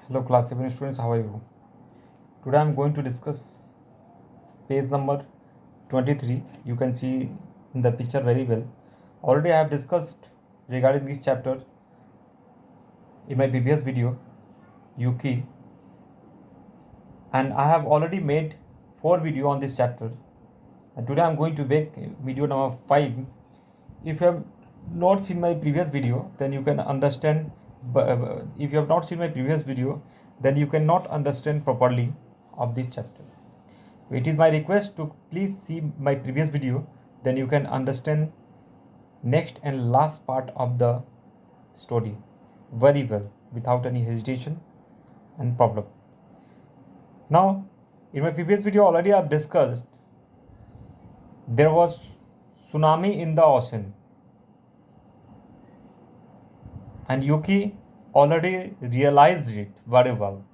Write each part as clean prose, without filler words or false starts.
Hello class 7 students, how are you? Today I am going to discuss page number 23. You can see in the picture very well. Already I have discussed regarding this chapter in my previous video, Yuki, and I have already made 4 video on this chapter. And today I am going to make video number 5. If you have not seen my previous video, then you can understand. If you have not seen my previous video, then you cannot understand properly of this chapter. It is my request to please see my previous video, then you can understand next and last part of the story very well without any hesitation and problem. Now, in my previous video already I have discussed there was tsunami in the ocean, and Yuki already realized it very well,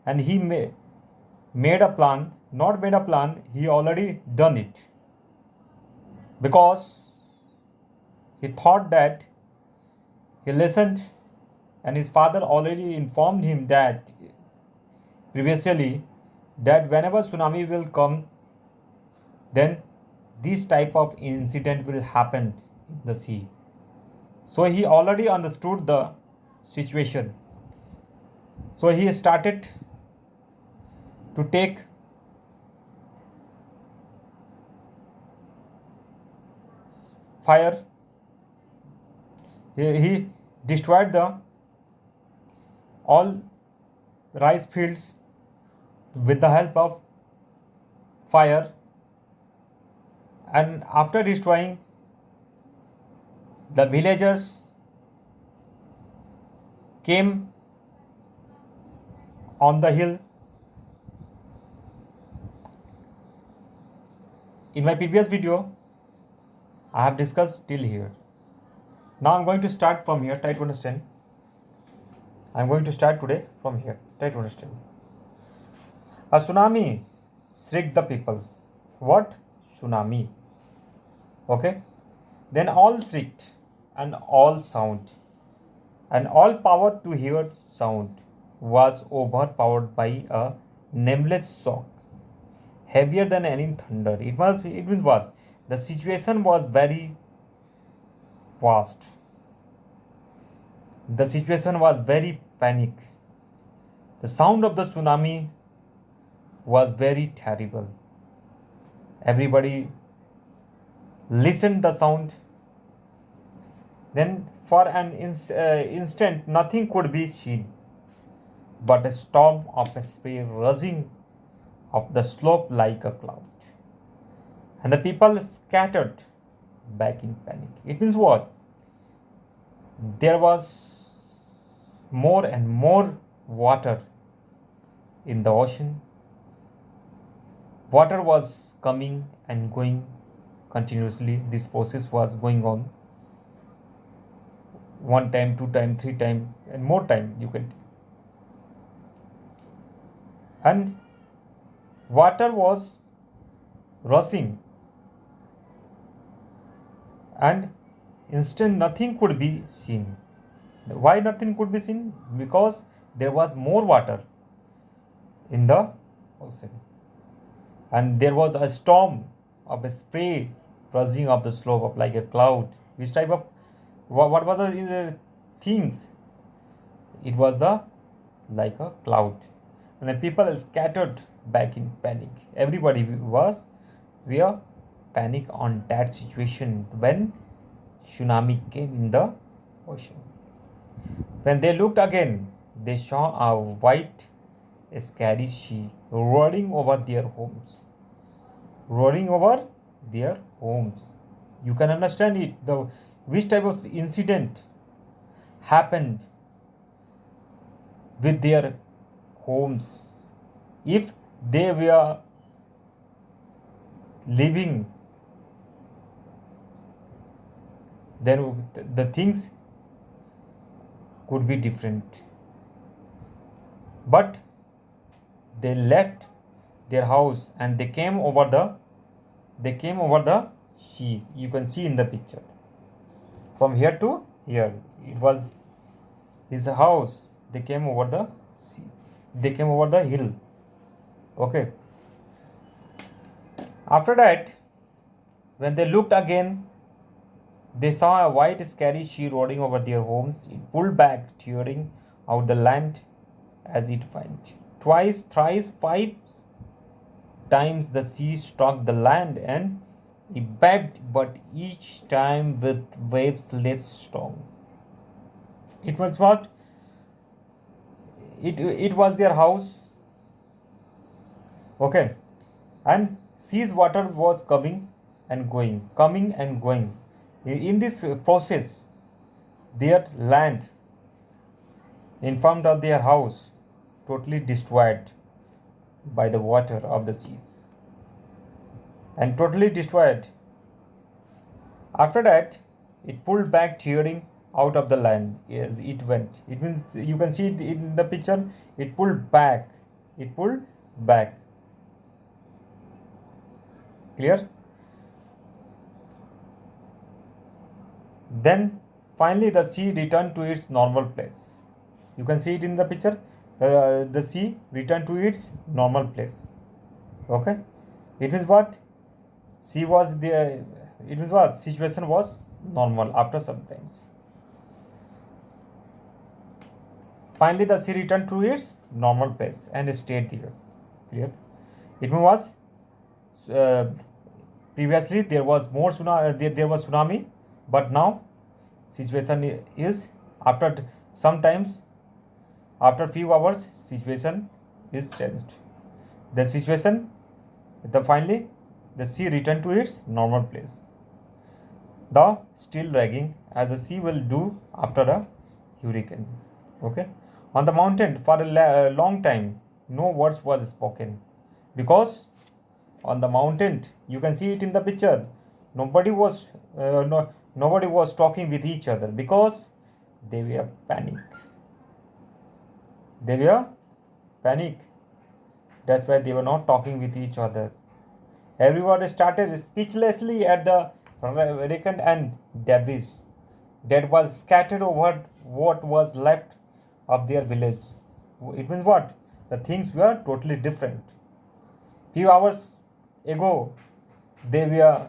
and he made a plan, not made a plan, he already done it, because he thought that he listened, and his father already informed him that previously that whenever tsunami will come, then this type of incident will happen in the sea. So he already understood the situation. So he started to take fire. He destroyed the all rice fields with the help of fire, and after destroying, the villagers came on the hill. In my previous video I have discussed till here. Now I'm going to start from here. Try to understand. I'm going to start today from here. Try to understand. A tsunami shrieked the people. What? Tsunami. Okay? Then all shrieked, and all sound, and all power to hear sound was overpowered by a nameless shock, heavier than any thunder. It means what? The situation was very vast. The situation was very panic. The sound of the tsunami was very terrible. Everybody listened the sound. Then for an instant nothing could be seen but a storm of spray rushing up the slope like a cloud. And the people scattered back in panic. It means what? There was more and more water in the ocean. Water was coming and going continuously. This process was going on. One time, two time, three time, and more time you can. And water was rushing, and instant nothing could be seen. Why nothing could be seen? Because there was more water in the ocean, and there was a storm of a spray rushing up the slope of like a cloud. Which type of what was the things? It was the like a cloud, and the people scattered back in panic. Everybody was were panic on that situation when tsunami came in the ocean. When they looked again, they saw a white, scary sea roaring over their homes. Roaring over their homes. You can understand it. The which type of incident happened with their homes if they were living, then the things could be different. But they left their house and they came over the seas. You can see in the picture from here to here. It was his house. They came over the They came over the hill. Okay. After that, when they looked again, they saw a white, scary sea rolling over their homes. It pulled back, tearing out the land as it went. Twice, thrice, 5 times the sea struck the land and ebbed, but each time with waves less strong. It was what? It was their house. Okay. And sea's water was coming and going, coming and going. In this process, their land in front of their house totally destroyed by the water of the seas and totally destroyed. After that, it pulled back, tearing out of the land as it went. It means you can see it in the picture. It pulled back. It pulled back. Clear? Then finally the sea returned to its normal place. You can see it in the picture. The sea returned to its normal place. Okay. It means what? Sea was there. It means what? Situation was normal after some times. Finally, the sea returned to its normal place and stayed there. Clear? It was previously there was more tsunami. There was tsunami, but now situation is after sometimes after few hours situation is changed. The situation, finally the sea returned to its normal place. The still dragging as the sea will do after a hurricane. Okay. On the mountain for a long time, no words was spoken because on the mountain you can see it in the picture. Nobody was nobody was talking with each other because they were panic. They were panic. That's why they were not talking with each other. Everybody started speechlessly at the wrecked and debris that was scattered over what was left of their village. It means what? The things were totally different. Few hours ago, they were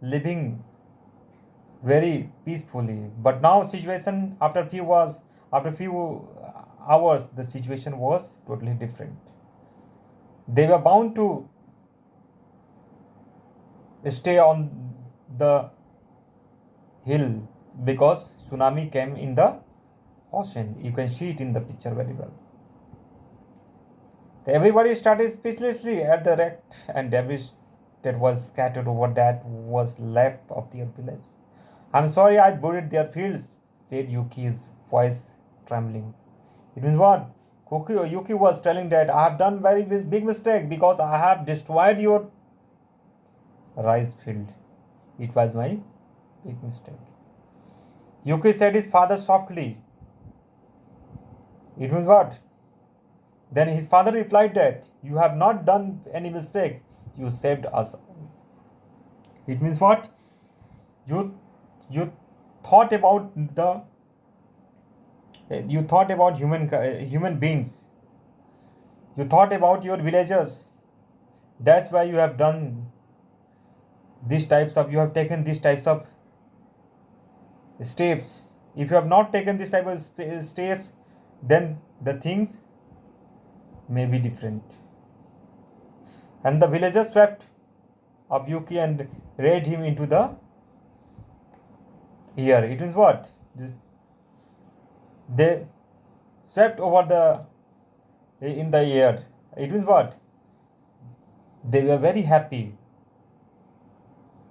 living very peacefully, but now situation after few hours, the situation was totally different. They were bound to stay on the hill because tsunami came in the ocean. You can see it in the picture very well. Everybody started speechlessly at the wreck and debris that was scattered over that was left of their village. I'm sorry I buried their fields, said Yuki's voice trembling. It means what? Yuki was telling that I have done very big mistake because I have destroyed your rice field. It was my big mistake. Yuki said his father softly. It means what? Then his father replied that you have not done any mistake. You saved us. It means what? You thought about human beings. You thought about your villagers. That's why you have done you have taken these types of steps. If you have not taken this type of steps, then the things may be different. And the villagers swept up Yuki and raised him into the air. It means what? They swept over in the air. It means what? They were very happy.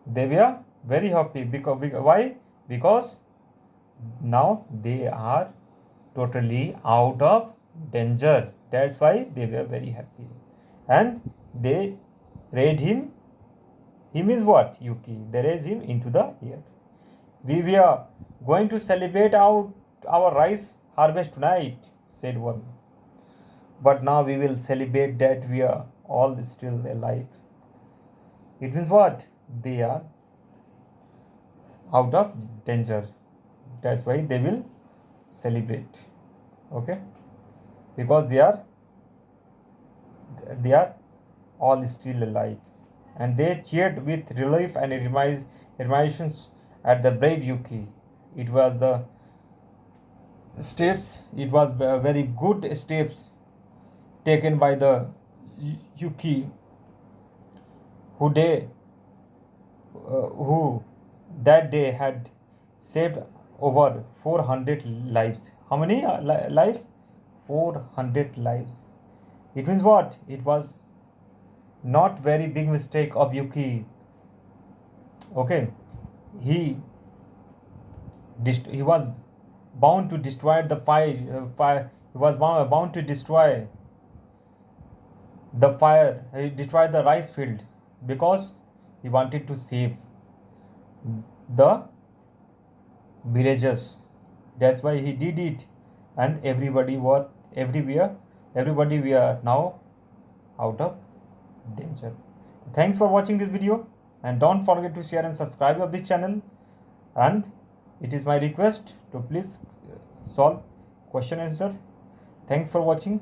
They were very happy because why? Because now they are totally out of danger. That's why they were very happy. And they raised him. He means what? Yuki. They raised him into the air. We were going to celebrate our rice harvest tonight, said one. But now we will celebrate that we are all still alive. It means what? They are out of danger. That's why they will celebrate. Okay. because they are all still alive, and they cheered with relief and admirations at the brave Yuki. It was the steps. It was very good steps taken by the Yuki, who day who that day had saved over 400 lives. How many lives? 400 lives. It means what? It was not very big mistake of Yuki. Okay, he he was bound to destroy the fire. He was bound to destroy the fire. He destroyed the rice field because he wanted to save the villagers. That's why he did it, and everybody were now out of danger. Thanks for watching this video, and don't forget to share and subscribe of this channel. And it is my request to please solve question answer. Thanks for watching.